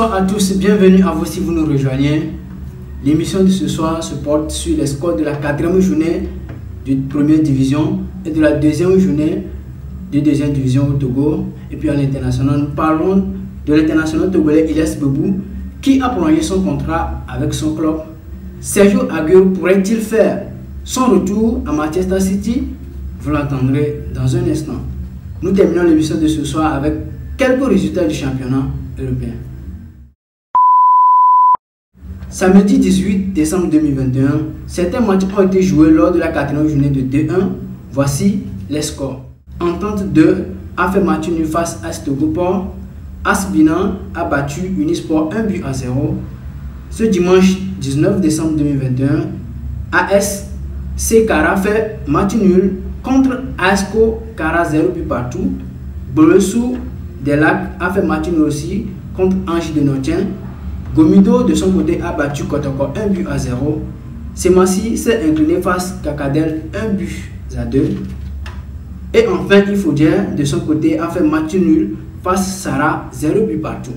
Bonsoir à tous, bienvenue à vous si vous nous rejoignez. L'émission de ce soir se porte sur les scores de la 4e journée de première division et de la 2e journée de 2e division au Togo. Et puis à l'international, nous parlons de l'international togolais Elias Bebou qui a prolongé son contrat avec son club. Sergio Aguero pourrait-il faire son retour à Manchester City? Vous l'entendrez dans un instant. Nous terminons l'émission de ce soir avec quelques résultats du championnat européen. Samedi 18 décembre 2021, certains matchs ont été joués lors de la 4e journée de D1. Voici les scores. Entente 2 a fait match nul face à Stogopor. Asbina a battu Unisport 1-0. Ce dimanche 19 décembre 2021, AS Kara fait match nul contre ASCO Kara 0 but partout. Bolesou des Lacs a fait match nul aussi contre Ange de Notien. Gomido de son côté a battu Kotoko 1-0. Semassi s'est incliné face à Kakadel 1-2. Et enfin Ifoudier de son côté a fait match nul face à Sarah 0 but partout.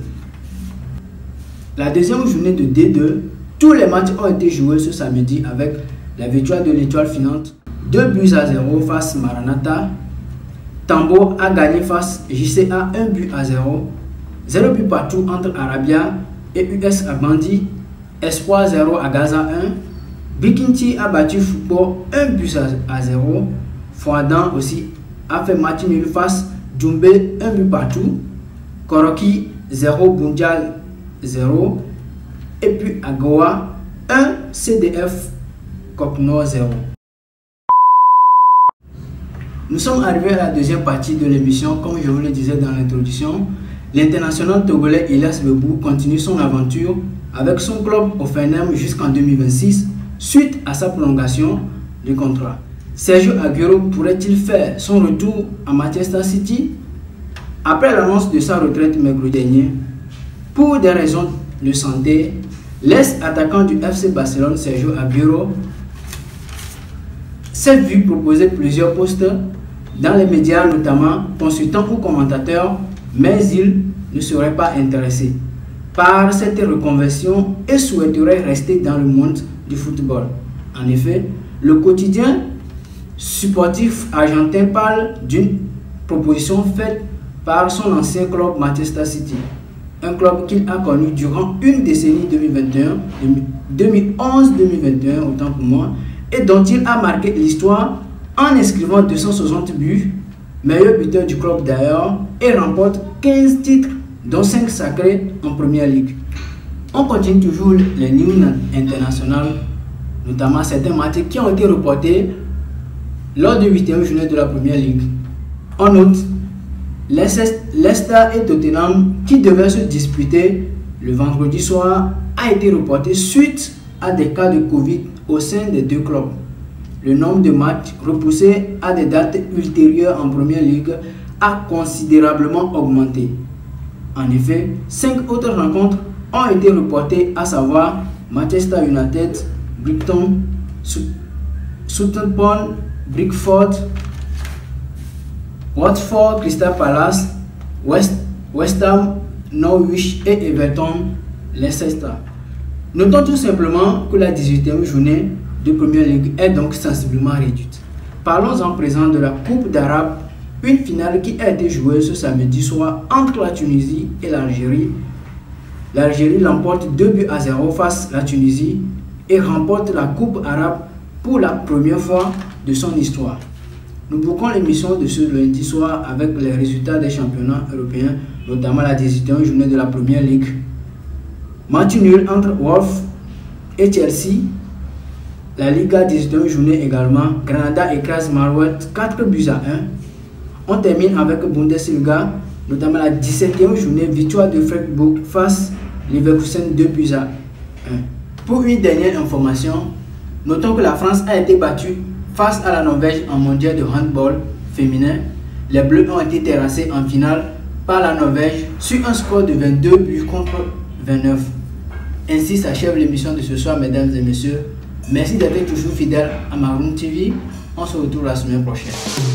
La deuxième journée de D2, tous les matchs ont été joués ce samedi avec la victoire de l'Étoile Filante 2-0 face à Maranatha. Tambo a gagné face à JCA 1-0. 0 but partout entre Arabia et US Abandi. Espoir 0 à Gaza 1. Bikinti a battu Foucault 1-0. Fouadan aussi a fait match nul face à Djumbe 1 but partout. Koroki 0 Bunjal 0. Et puis Agoa 1 CDF Kokno 0. Nous sommes arrivés à la deuxième partie de l'émission. Comme je vous le disais dans l'introduction, l'international togolais Elias Bebou continue son aventure avec son club au Fenem jusqu'en 2026 suite à sa prolongation du contrat. Sergio Aguero pourrait-il faire son retour à Manchester City? Après l'annonce de sa retraite mercredi dernier, pour des raisons de santé, l'ex-attaquant du FC Barcelone Sergio Aguero s'est vu proposer plusieurs postes dans les médias, notamment consultant ou commentateur, mais il ne serait pas intéressé par cette reconversion et souhaiterait rester dans le monde du football. En effet, le quotidien sportif argentin parle d'une proposition faite par son ancien club Manchester City, un club qu'il a connu durant une décennie 2011-2021 autant pour moi, et dont il a marqué l'histoire en inscrivant 260 buts, meilleur buteur du club d'ailleurs, et remporte 15 titres, dont 5 sacrés en Première Ligue. On continue toujours les news internationales, notamment certains matchs qui ont été reportés lors du 8e journée de la Première Ligue. En note, Leicester et Tottenham, qui devaient se disputer le vendredi soir, a été reporté suite à des cas de Covid au sein des deux clubs. Le nombre de matchs repoussés à des dates ultérieures en Première Ligue a considérablement augmenté. En effet, 5 autres rencontres ont été reportées, à savoir Manchester United, Brighton, Southampton, Brentford, Watford, Crystal Palace, West Ham, Norwich et Everton, Leicester. Notons tout simplement que la 18e journée de Première Ligue est donc sensiblement réduite. Parlons en présent de la Coupe d'Arabe, une finale qui a été jouée ce samedi soir entre la Tunisie et l'Algérie. L'Algérie l'emporte 2-0 face à la Tunisie et remporte la Coupe arabe pour la première fois de son histoire. Nous bouclons l'émission de ce lundi soir avec les résultats des championnats européens, notamment la 18e journée de la Première Ligue. Match nul entre Wolves et Chelsea. La Liga 18e journée également. Granada écrase Marwet 4-1. On termine avec Bundesliga, notamment la 17e journée, victoire de Freiburg face à Leverkusen 2-1. Pour une dernière information, notons que la France a été battue face à la Norvège en mondial de handball féminin. Les Bleus ont été terrassés en finale par la Norvège sur un score de 22 buts contre 29. Ainsi s'achève l'émission de ce soir, mesdames et messieurs. Merci d'être toujours fidèles à Maroon TV. On se retrouve la semaine prochaine.